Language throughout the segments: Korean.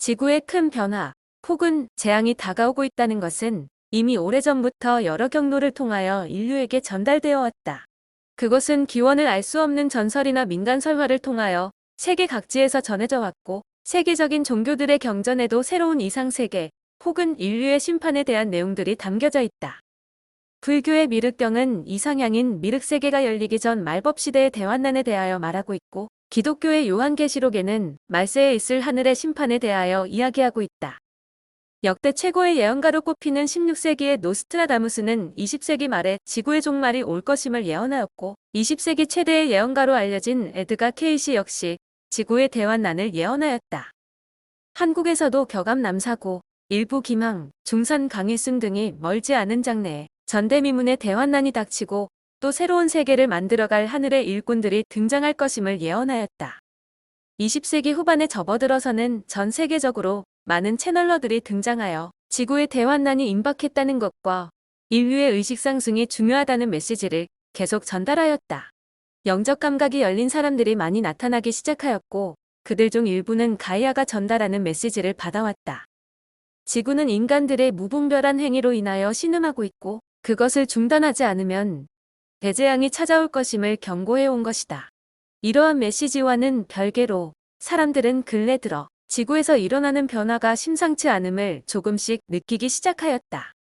지구의 큰 변화 혹은 재앙이 다가오고 있다는 것은 이미 오래전부터 여러 경로를 통하여 인류에게 전달되어 왔다. 그것은 기원을 알 수 없는 전설이나 민간 설화를 통하여 세계 각지에서 전해져 왔고, 세계적인 종교들의 경전에도 새로운 이상세계 혹은 인류의 심판에 대한 내용들이 담겨져 있다. 불교의 미륵경은 이상향인 미륵세계가 열리기 전 말법시대의 대환난에 대하여 말하고 있고, 기독교의 요한계시록에는 말세에 있을 하늘의 심판에 대하여 이야기하고 있다. 역대 최고의 예언가로 꼽히는 16세기의 노스트라다무스는 20세기 말에 지구의 종말이 올 것임을 예언하였고, 20세기 최대의 예언가로 알려진 에드가 케이시 역시 지구의 대환난을 예언하였다. 한국에서도 격암남사고, 일부 김항, 중산 강일순 등이 멀지 않은 장래에 전대미문의 대환난이 닥치고 또 새로운 세계를 만들어갈 하늘의 일꾼들이 등장할 것임을 예언하였다. 20세기 후반에 접어들어서는 전 세계적으로 많은 채널러들이 등장하여 지구의 대환난이 임박했다는 것과 인류의 의식 상승이 중요하다는 메시지를 계속 전달하였다. 영적 감각이 열린 사람들이 많이 나타나기 시작하였고, 그들 중 일부는 가이아가 전달하는 메시지를 받아왔다. 지구는 인간들의 무분별한 행위로 인하여 신음하고 있고, 그것을 중단하지 않으면 대재앙이 찾아올 것임을 경고해온 것이다. 이러한 메시지와는 별개로 사람들은 근래 들어 지구에서 일어나는 변화가 심상치 않음을 조금씩 느끼기 시작하였다.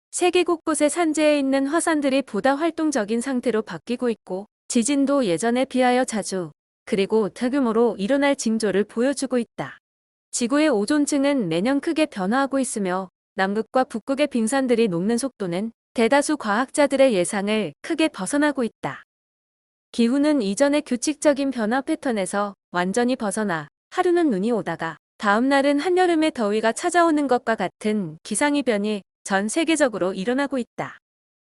세계 곳곳에 산재해 있는 화산들이 보다 활동적인 상태로 바뀌고 있고, 지진도 예전에 비하여 자주 그리고 대규모로 일어날 징조를 보여주고 있다. 지구의 오존층은 매년 크게 변화하고 있으며 남극과 북극의 빙산들이 녹는 속도는 대다수 과학자들의 예상을 크게 벗어나고 있다. 기후는 이전의 규칙적인 변화 패턴에서 완전히 벗어나 하루는 눈이 오다가 다음 날은 한여름의 더위가 찾아오는 것과 같은 기상이변이 전 세계적으로 일어나고 있다.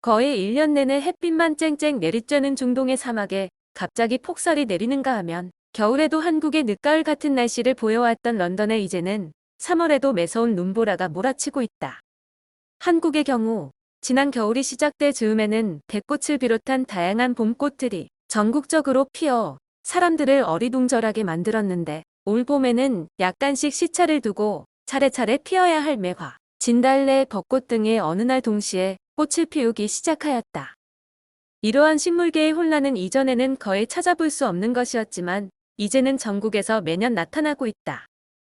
거의 1년 내내 햇빛만 쨍쨍 내리쬐는 중동의 사막에 갑자기 폭설이 내리는가 하면, 겨울에도 한국의 늦가을 같은 날씨를 보여왔던 런던에 이제는 3월에도 매서운 눈보라가 몰아치고 있다. 한국의 경우 지난 겨울이 시작될 즈음에는 백꽃을 비롯한 다양한 봄꽃들이 전국적으로 피어 사람들을 어리둥절하게 만들었는데, 올 봄에는 약간씩 시차를 두고 차례차례 피어야 할 매화, 진달래, 벚꽃 등의 어느 날 동시에 꽃을 피우기 시작하였다. 이러한 식물계의 혼란은 이전에는 거의 찾아볼 수 없는 것이었지만 이제는 전국에서 매년 나타나고 있다.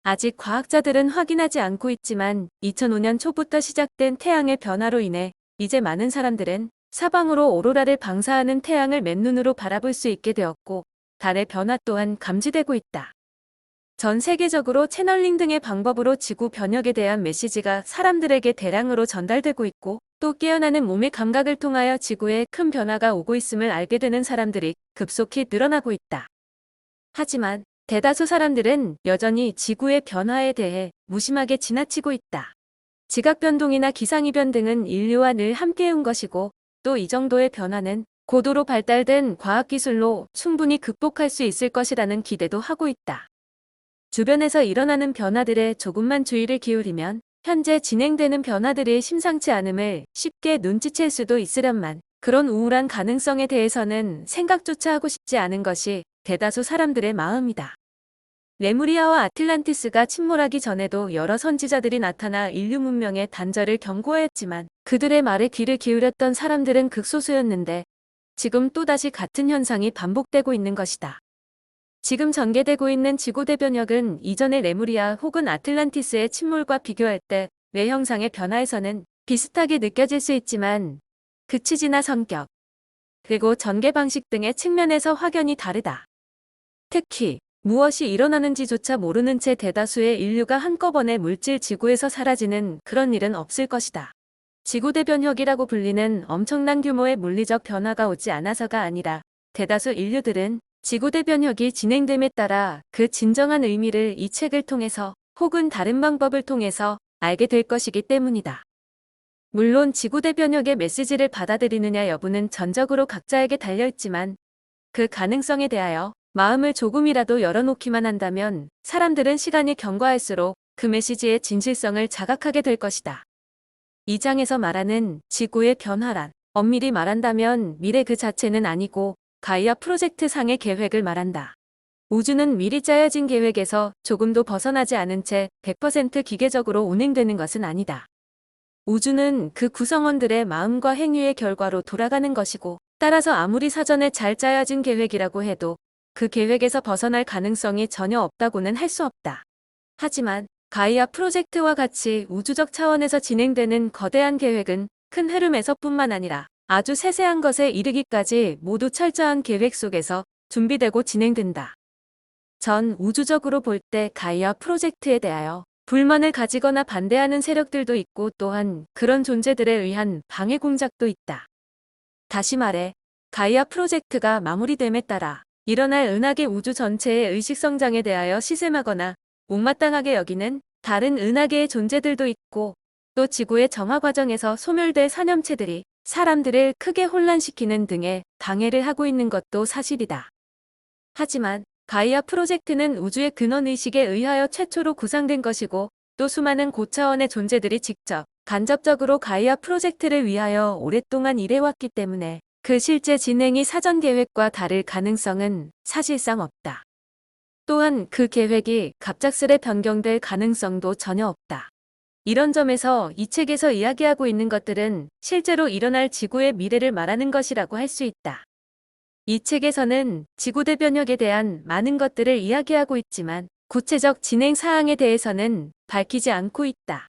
아직 과학자들은 확인하지 않고 있지만 2005년 초부터 시작된 태양의 변화로 인해 이제 많은 사람들은 사방으로 오로라를 방사하는 태양을 맨눈으로 바라볼 수 있게 되었고, 달의 변화 또한 감지되고 있다. 전 세계적으로 채널링 등의 방법으로 지구 변혁에 대한 메시지가 사람들에게 대량으로 전달되고 있고, 또 깨어나는 몸의 감각을 통하여 지구에 큰 변화가 오고 있음을 알게 되는 사람들이 급속히 늘어나고 있다. 하지만 대다수 사람들은 여전히 지구의 변화에 대해 무심하게 지나치고 있다. 지각변동이나 기상이변 등은 인류와 늘 함께해온 것이고, 또 이 정도의 변화는 고도로 발달된 과학기술로 충분히 극복할 수 있을 것이라는 기대도 하고 있다. 주변에서 일어나는 변화들에 조금만 주의를 기울이면 현재 진행되는 변화들이 심상치 않음을 쉽게 눈치챌 수도 있으련만, 그런 우울한 가능성에 대해서는 생각조차 하고 싶지 않은 것이 대다수 사람들의 마음이다. 레무리아와 아틀란티스가 침몰하기 전에도 여러 선지자들이 나타나 인류 문명의 단절을 경고하였지만, 그들의 말에 귀를 기울였던 사람들은 극소수였는데, 지금 또다시 같은 현상이 반복되고 있는 것이다. 지금 전개되고 있는 지구대변혁은 이전의 레무리아 혹은 아틀란티스의 침몰과 비교할 때 외형상의 변화에서는 비슷하게 느껴질 수 있지만, 그 취지나 성격, 그리고 전개 방식 등의 측면에서 확연히 다르다. 특히 무엇이 일어나는지조차 모르는 채 대다수의 인류가 한꺼번에 물질 지구에서 사라지는 그런 일은 없을 것이다. 지구대변혁이라고 불리는 엄청난 규모의 물리적 변화가 오지 않아서가 아니라, 대다수 인류들은 지구대변혁이 진행됨에 따라 그 진정한 의미를 이 책을 통해서 혹은 다른 방법을 통해서 알게 될 것이기 때문이다. 물론 지구대변혁의 메시지를 받아들이느냐 여부는 전적으로 각자에게 달려있지만, 그 가능성에 대하여 마음을 조금이라도 열어놓기만 한다면 사람들은 시간이 경과할수록 그 메시지의 진실성을 자각하게 될 것이다. 이 장에서 말하는 지구의 변화란, 엄밀히 말한다면 미래 그 자체는 아니고 가이아 프로젝트 상의 계획을 말한다. 우주는 미리 짜여진 계획에서 조금도 벗어나지 않은 채 100% 기계적으로 운행되는 것은 아니다. 우주는 그 구성원들의 마음과 행위의 결과로 돌아가는 것이고, 따라서 아무리 사전에 잘 짜여진 계획이라고 해도 그 계획에서 벗어날 가능성이 전혀 없다고는 할 수 없다. 하지만 가이아 프로젝트와 같이 우주적 차원에서 진행되는 거대한 계획은 큰 흐름에서뿐만 아니라 아주 세세한 것에 이르기까지 모두 철저한 계획 속에서 준비되고 진행된다. 전 우주적으로 볼 때 가이아 프로젝트에 대하여 불만을 가지거나 반대하는 세력들도 있고, 또한 그런 존재들에 의한 방해 공작도 있다. 다시 말해, 가이아 프로젝트가 마무리됨에 따라 일어날 은하계 우주 전체의 의식 성장에 대하여 시샘하거나 못마땅하게 여기는 다른 은하계의 존재들도 있고, 또 지구의 정화 과정에서 소멸될 산염체들이 사람들을 크게 혼란시키는 등의 방해를 하고 있는 것도 사실이다. 하지만 가이아 프로젝트는 우주의 근원의식에 의하여 최초로 구상된 것이고, 또 수많은 고차원의 존재들이 직접 간접적으로 가이아 프로젝트를 위하여 오랫동안 일해왔기 때문에 그 실제 진행이 사전 계획과 다를 가능성은 사실상 없다. 또한 그 계획이 갑작스레 변경될 가능성도 전혀 없다. 이런 점에서 이 책에서 이야기하고 있는 것들은 실제로 일어날 지구의 미래를 말하는 것이라고 할 수 있다. 이 책에서는 지구 대변혁에 대한 많은 것들을 이야기하고 있지만 구체적 진행 사항에 대해서는 밝히지 않고 있다.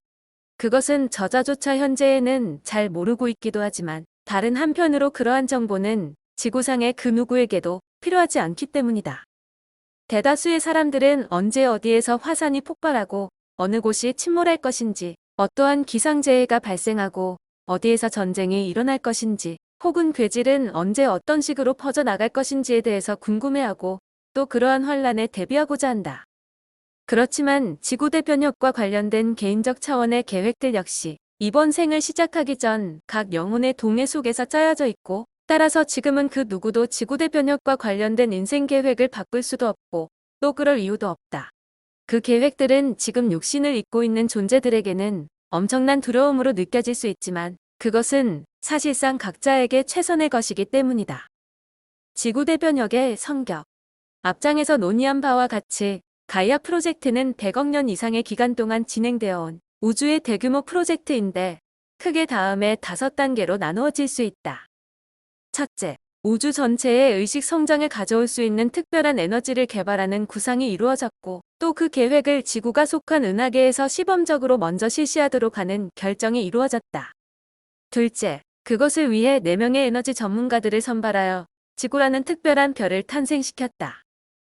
그것은 저자조차 현재에는 잘 모르고 있기도 하지만, 다른 한편으로 그러한 정보는 지구상의 그 누구에게도 필요하지 않기 때문이다. 대다수의 사람들은 언제 어디에서 화산이 폭발하고 어느 곳이 침몰할 것인지, 어떠한 기상재해가 발생하고 어디에서 전쟁이 일어날 것인지, 혹은 괴질은 언제 어떤 식으로 퍼져나갈 것인지에 대해서 궁금해하고, 또 그러한 환란에 대비하고자 한다. 그렇지만 지구 대변혁과 관련된 개인적 차원의 계획들 역시 이번 생을 시작하기 전 각 영혼의 동해 속에서 짜여져 있고, 따라서 지금은 그 누구도 지구 대변혁과 관련된 인생 계획을 바꿀 수도 없고, 또 그럴 이유도 없다. 그 계획들은 지금 육신을 입고 있는 존재들에게는 엄청난 두려움으로 느껴질 수 있지만, 그것은 사실상 각자에게 최선의 것이기 때문이다. 지구 대변혁의 성격. 앞장에서 논의한 바와 같이 가이아 프로젝트는 100억 년 이상의 기간 동안 진행되어 온 우주의 대규모 프로젝트인데, 크게 다음에 5단계로 나누어질 수 있다. 첫째, 우주 전체의 의식 성장을 가져올 수 있는 특별한 에너지를 개발하는 구상이 이루어졌고, 또 그 계획을 지구가 속한 은하계에서 시범적으로 먼저 실시하도록 하는 결정이 이루어졌다. 둘째, 그것을 위해 4명의 에너지 전문가들을 선발하여 지구라는 특별한 별을 탄생시켰다.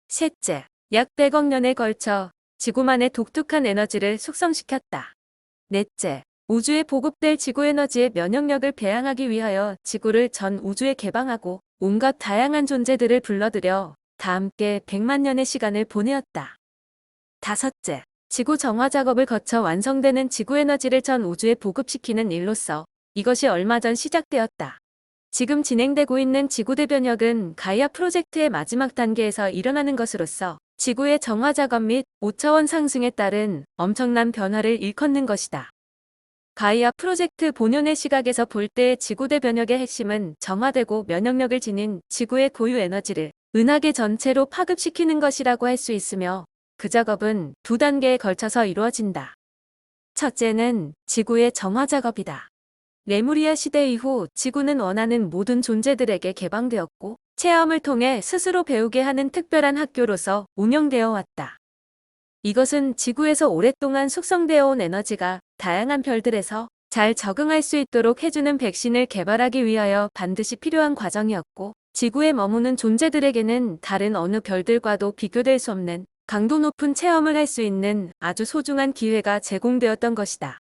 셋째, 약 100억 년에 걸쳐 지구만의 독특한 에너지를 숙성시켰다. 넷째, 우주에 보급될 지구 에너지의 면역력을 배양하기 위하여 지구를 전 우주에 개방하고 온갖 다양한 존재들을 불러들여 다 함께 100만 년의 시간을 보내었다. 다섯째, 지구 정화 작업을 거쳐 완성되는 지구 에너지를 전 우주에 보급시키는 일로서 이것이 얼마 전 시작되었다. 지금 진행되고 있는 지구 대변혁은 가이아 프로젝트의 마지막 단계에서 일어나는 것으로서 지구의 정화 작업 및 5차원 상승에 따른 엄청난 변화를 일컫는 것이다. 가이아 프로젝트 본연의 시각에서 볼 때의 지구 대변혁의 핵심은 정화되고 면역력을 지닌 지구의 고유 에너지를 은하계 전체로 파급시키는 것이라고 할 수 있으며, 그 작업은 2단계에 걸쳐서 이루어진다. 첫째는 지구의 정화 작업이다. 레무리아 시대 이후 지구는 원하는 모든 존재들에게 개방되었고, 체험을 통해 스스로 배우게 하는 특별한 학교로서 운영되어 왔다. 이것은 지구에서 오랫동안 숙성되어 온 에너지가 다양한 별들에서 잘 적응할 수 있도록 해주는 백신을 개발하기 위하여 반드시 필요한 과정이었고, 지구에 머무는 존재들에게는 다른 어느 별들과도 비교될 수 없는 강도 높은 체험을 할 수 있는 아주 소중한 기회가 제공되었던 것이다.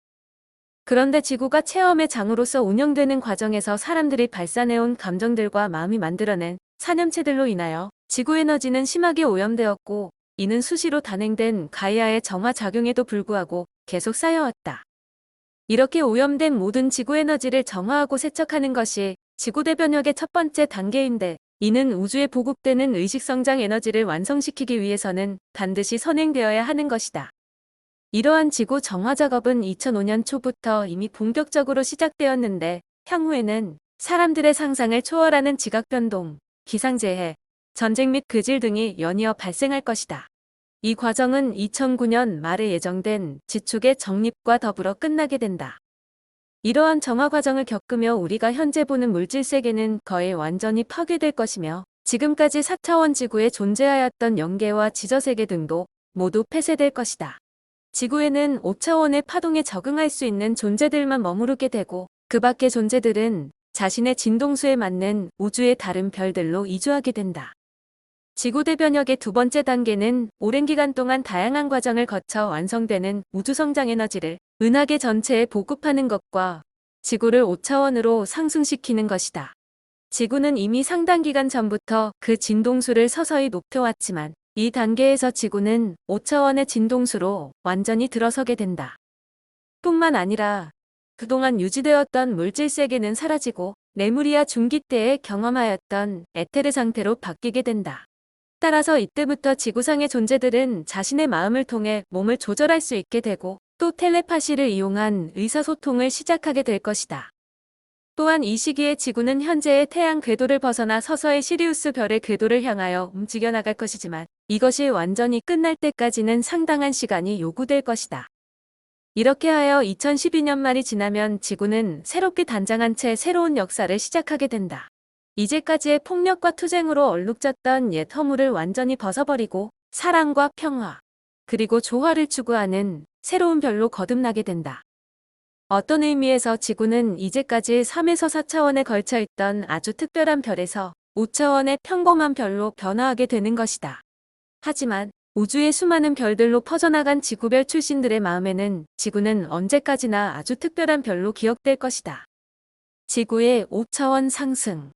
그런데 지구가 체험의 장으로서 운영되는 과정에서 사람들이 발산해온 감정들과 마음이 만들어낸 산염체들로 인하여 지구 에너지는 심하게 오염되었고, 이는 수시로 단행된 가이아의 정화 작용에도 불구하고 계속 쌓여왔다. 이렇게 오염된 모든 지구 에너지를 정화하고 세척하는 것이 지구 대변혁의 첫 번째 단계인데, 이는 우주에 보급되는 의식성장 에너지를 완성시키기 위해서는 반드시 선행되어야 하는 것이다. 이러한 지구 정화 작업은 2005년 초부터 이미 본격적으로 시작되었는데, 향후에는 사람들의 상상을 초월하는 지각 변동, 기상재해, 전쟁 및 그질 등이 연이어 발생할 것이다. 이 과정은 2009년 말에 예정된 지축의 정립과 더불어 끝나게 된다. 이러한 정화 과정을 겪으며 우리가 현재 보는 물질 세계는 거의 완전히 파괴될 것이며 지금까지 4차원 지구에 존재하였던 영계와 지저세계 등도 모두 폐쇄될 것이다. 지구에는 5차원의 파동에 적응할 수 있는 존재들만 머무르게 되고 그 밖의 존재들은 자신의 진동수에 맞는 우주의 다른 별들로 이주하게 된다. 지구 대변혁의 두 번째 단계는 오랜 기간 동안 다양한 과정을 거쳐 완성되는 우주 성장 에너지를 은하계 전체에 보급하는 것과 지구를 5차원으로 상승시키는 것이다. 지구는 이미 상당 기간 전부터 그 진동수를 서서히 높여왔지만 이 단계에서 지구는 5차원의 진동수로 완전히 들어서게 된다. 뿐만 아니라 그동안 유지되었던 물질 세계는 사라지고 레무리아 중기 때에 경험하였던 에테르 상태로 바뀌게 된다. 따라서 이때부터 지구상의 존재들은 자신의 마음을 통해 몸을 조절할 수 있게 되고 또 텔레파시를 이용한 의사소통을 시작하게 될 것이다. 또한 이 시기에 지구는 현재의 태양 궤도를 벗어나 서서히 시리우스 별의 궤도를 향하여 움직여 나갈 것이지만 이것이 완전히 끝날 때까지는 상당한 시간이 요구될 것이다. 이렇게 하여 2012년 말이 지나면 지구는 새롭게 단장한 채 새로운 역사를 시작하게 된다. 이제까지의 폭력과 투쟁으로 얼룩졌던 옛 허물을 완전히 벗어버리고 사랑과 평화, 그리고 조화를 추구하는 새로운 별로 거듭나게 된다. 어떤 의미에서 지구는 이제까지 3에서 4차원에 걸쳐 있던 아주 특별한 별에서 5차원의 평범한 별로 변화하게 되는 것이다. 하지만 우주의 수많은 별들로 퍼져나간 지구별 출신들의 마음에는 지구는 언제까지나 아주 특별한 별로 기억될 것이다. 지구의 5차원 상승.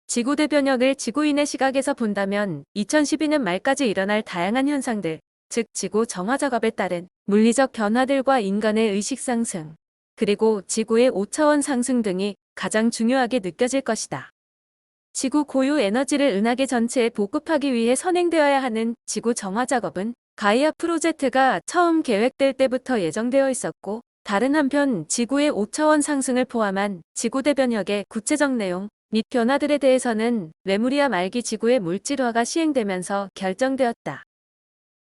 지구 대변혁을 지구인의 시각에서 본다면 2012년 말까지 일어날 다양한 현상들, 즉 지구 정화 작업에 따른 물리적 변화들과 인간의 의식 상승, 그리고 지구의 5차원 상승 등이 가장 중요하게 느껴질 것이다. 지구 고유 에너지를 은하계 전체에 보급하기 위해 선행되어야 하는 지구 정화 작업은 가이아 프로젝트가 처음 계획될 때부터 예정되어 있었고, 다른 한편 지구의 5차원 상승을 포함한 지구 대변혁의 구체적 내용 및 변화들에 대해서는 레무리아 말기 지구의 물질화가 시행되면서 결정되었다.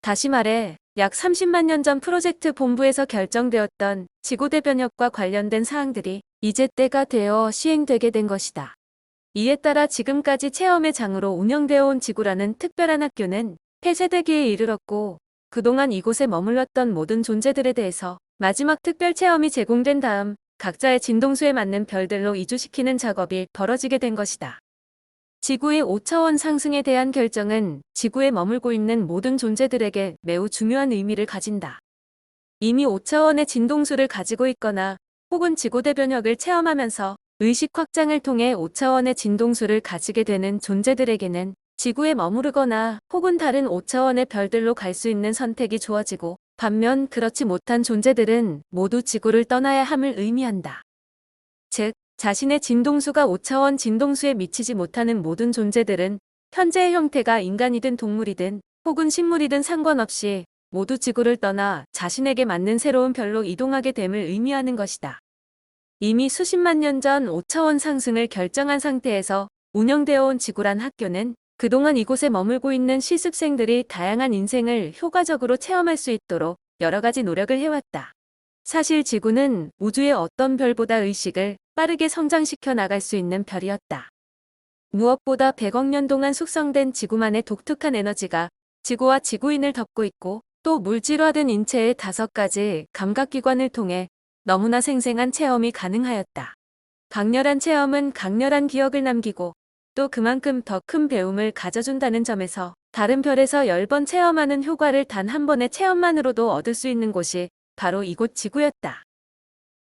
다시 말해 약 30만 년 전 프로젝트 본부에서 결정되었던 지구 대변혁과 관련된 사항들이 이제 때가 되어 시행되게 된 것이다. 이에 따라 지금까지 체험의 장으로 운영되어 온 지구라는 특별한 학교는 폐쇄되기에 이르렀고 그동안 이곳에 머물렀던 모든 존재들에 대해서 마지막 특별 체험이 제공된 다음 각자의 진동수에 맞는 별들로 이주시키는 작업이 벌어지게 된 것이다. 지구의 5차원 상승에 대한 결정은 지구에 머물고 있는 모든 존재들에게 매우 중요한 의미를 가진다. 이미 5차원의 진동수를 가지고 있거나 혹은 지구 대변혁을 체험하면서 의식 확장을 통해 5차원의 진동수를 가지게 되는 존재들에게는 지구에 머무르거나 혹은 다른 5차원의 별들로 갈 수 있는 선택이 주어지고 반면 그렇지 못한 존재들은 모두 지구를 떠나야 함을 의미한다. 즉, 자신의 진동수가 5차원 진동수에 미치지 못하는 모든 존재들은 현재의 형태가 인간이든 동물이든 혹은 식물이든 상관없이 모두 지구를 떠나 자신에게 맞는 새로운 별로 이동하게 됨을 의미하는 것이다. 이미 수십만 년 전 5차원 상승을 결정한 상태에서 운영되어 온 지구란 학교는 그동안 이곳에 머물고 있는 실습생들이 다양한 인생을 효과적으로 체험할 수 있도록 여러 가지 노력을 해왔다. 사실 지구는 우주의 어떤 별보다 의식을 빠르게 성장시켜 나갈 수 있는 별이었다. 무엇보다 100억 년 동안 숙성된 지구만의 독특한 에너지가 지구와 지구인을 덮고 있고 또 물질화된 인체의 5가지 감각기관을 통해 너무나 생생한 체험이 가능하였다. 강렬한 체험은 강렬한 기억을 남기고 또 그만큼 더 큰 배움을 가져준다는 점에서 다른 별에서 10번 체험하는 효과를 단 한 번의 체험만으로도 얻을 수 있는 곳이 바로 이곳 지구였다.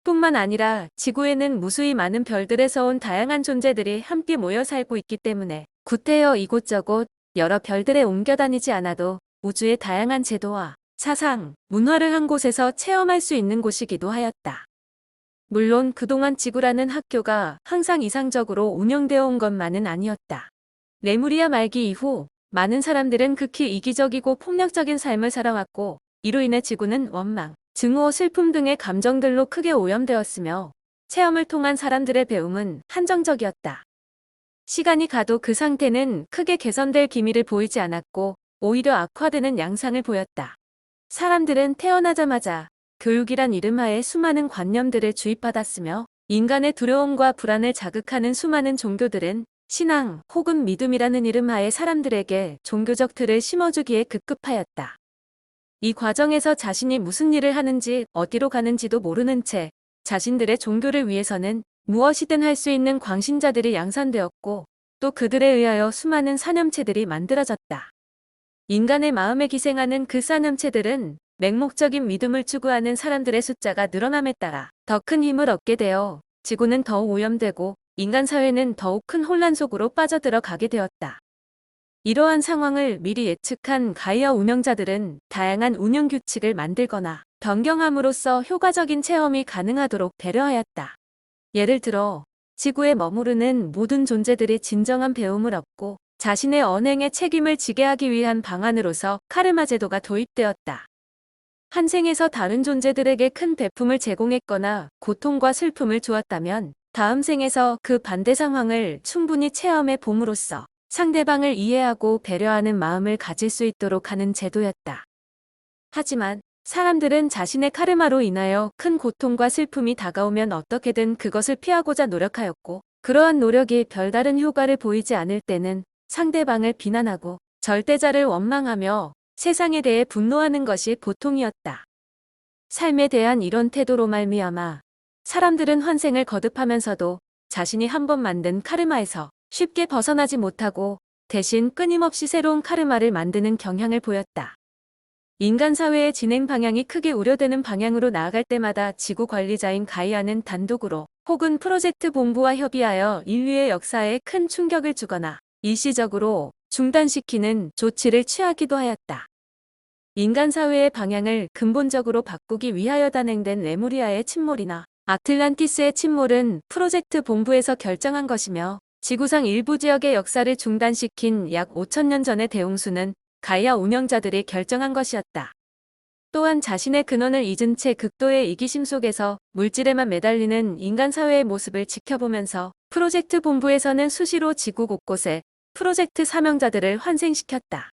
뿐만 아니라 지구에는 무수히 많은 별들에서 온 다양한 존재들이 함께 모여 살고 있기 때문에 구태여 이곳저곳 여러 별들에 옮겨 다니지 않아도 우주의 다양한 제도와 사상, 문화를 한 곳에서 체험할 수 있는 곳이기도 하였다. 물론 그동안 지구라는 학교가 항상 이상적으로 운영되어 온 것만은 아니었다. 레무리아 말기 이후 많은 사람들은 극히 이기적이고 폭력적인 삶을 살아왔고 이로 인해 지구는 원망, 증오, 슬픔 등의 감정들로 크게 오염되었으며 체험을 통한 사람들의 배움은 한정적이었다. 시간이 가도 그 상태는 크게 개선될 기미를 보이지 않았고 오히려 악화되는 양상을 보였다. 사람들은 태어나자마자 교육이란 이름하에 수많은 관념들을 주입받았으며 인간의 두려움과 불안을 자극하는 수많은 종교들은 신앙 혹은 믿음이라는 이름하에 사람들에게 종교적 틀을 심어주기에 급급하였다. 이 과정에서 자신이 무슨 일을 하는지 어디로 가는지도 모르는 채 자신들의 종교를 위해서는 무엇이든 할 수 있는 광신자들이 양산되었고 또 그들에 의하여 수많은 사념체들이 만들어졌다. 인간의 마음에 기생하는 그 사념체들은 맹목적인 믿음을 추구하는 사람들의 숫자가 늘어남에 따라 더 큰 힘을 얻게 되어 지구는 더욱 오염되고 인간 사회는 더욱 큰 혼란 속으로 빠져들어가게 되었다. 이러한 상황을 미리 예측한 가이아 운영자들은 다양한 운영 규칙을 만들거나 변경함으로써 효과적인 체험이 가능하도록 배려하였다. 예를 들어 지구에 머무르는 모든 존재들이 진정한 배움을 얻고 자신의 언행에 책임을 지게 하기 위한 방안으로서 카르마 제도가 도입되었다. 한 생에서 다른 존재들에게 큰 배품을 제공했거나 고통과 슬픔을 주었다면 다음 생에서 그 반대 상황을 충분히 체험해 봄으로써 상대방을 이해하고 배려하는 마음을 가질 수 있도록 하는 제도였다. 하지만 사람들은 자신의 카르마로 인하여 큰 고통과 슬픔이 다가오면 어떻게든 그것을 피하고자 노력하였고 그러한 노력이 별다른 효과를 보이지 않을 때는 상대방을 비난하고 절대자를 원망하며 세상에 대해 분노하는 것이 보통이었다. 삶에 대한 이런 태도로 말미암아 사람들은 환생을 거듭하면서도 자신이 한번 만든 카르마에서 쉽게 벗어나지 못하고 대신 끊임없이 새로운 카르마를 만드는 경향을 보였다. 인간 사회의 진행 방향이 크게 우려되는 방향으로 나아갈 때마다 지구 관리자인 가이아는 단독으로 혹은 프로젝트 본부와 협의하여 인류의 역사에 큰 충격을 주거나 일시적으로 중단시키는 조치를 취하기도 하였다. 인간 사회의 방향을 근본적으로 바꾸기 위하여 단행된 레무리아의 침몰이나 아틀란티스의 침몰은 프로젝트 본부에서 결정한 것이며 지구상 일부 지역의 역사를 중단시킨 약 5,000년 전의 대홍수는 가이아 운영자들이 결정한 것이었다. 또한 자신의 근원을 잊은 채 극도의 이기심 속에서 물질에만 매달리는 인간 사회의 모습을 지켜보면서 프로젝트 본부에서는 수시로 지구 곳곳에 프로젝트 사명자들을 환생시켰다.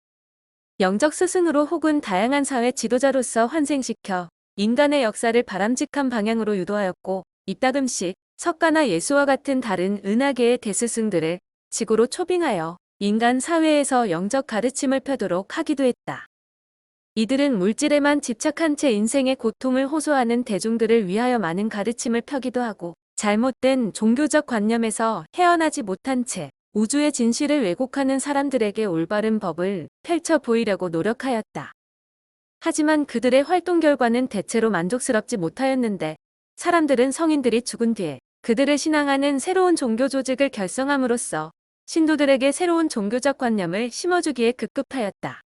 영적 스승으로 혹은 다양한 사회 지도자로서 환생시켜 인간의 역사를 바람직한 방향으로 유도하였고 이따금씩 석가나 예수와 같은 다른 은하계의 대스승들을 지구로 초빙하여 인간 사회에서 영적 가르침을 펴도록 하기도 했다. 이들은 물질에만 집착한 채 인생의 고통을 호소하는 대중들을 위하여 많은 가르침을 펴기도 하고 잘못된 종교적 관념에서 헤어나지 못한 채 우주의 진실을 왜곡하는 사람들에게 올바른 법을 펼쳐 보이려고 노력하였다. 하지만 그들의 활동 결과는 대체로 만족스럽지 못하였는데 사람들은 성인들이 죽은 뒤에 그들을 신앙하는 새로운 종교 조직을 결성함으로써 신도들에게 새로운 종교적 관념을 심어주기에 급급하였다.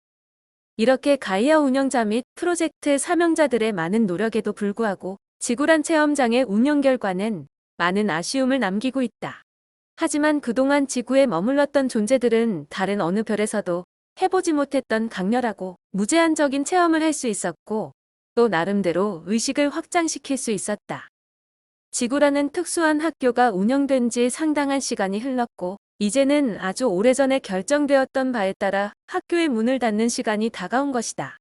이렇게 가이아 운영자 및 프로젝트 사명자들의 많은 노력에도 불구하고 지구란 체험장의 운영 결과는 많은 아쉬움을 남기고 있다. 하지만 그동안 지구에 머물렀던 존재들은 다른 어느 별에서도 해보지 못했던 강렬하고 무제한적인 체험을 할 수 있었고 또 나름대로 의식을 확장시킬 수 있었다. 지구라는 특수한 학교가 운영된 지 상당한 시간이 흘렀고 이제는 아주 오래전에 결정되었던 바에 따라 학교의 문을 닫는 시간이 다가온 것이다.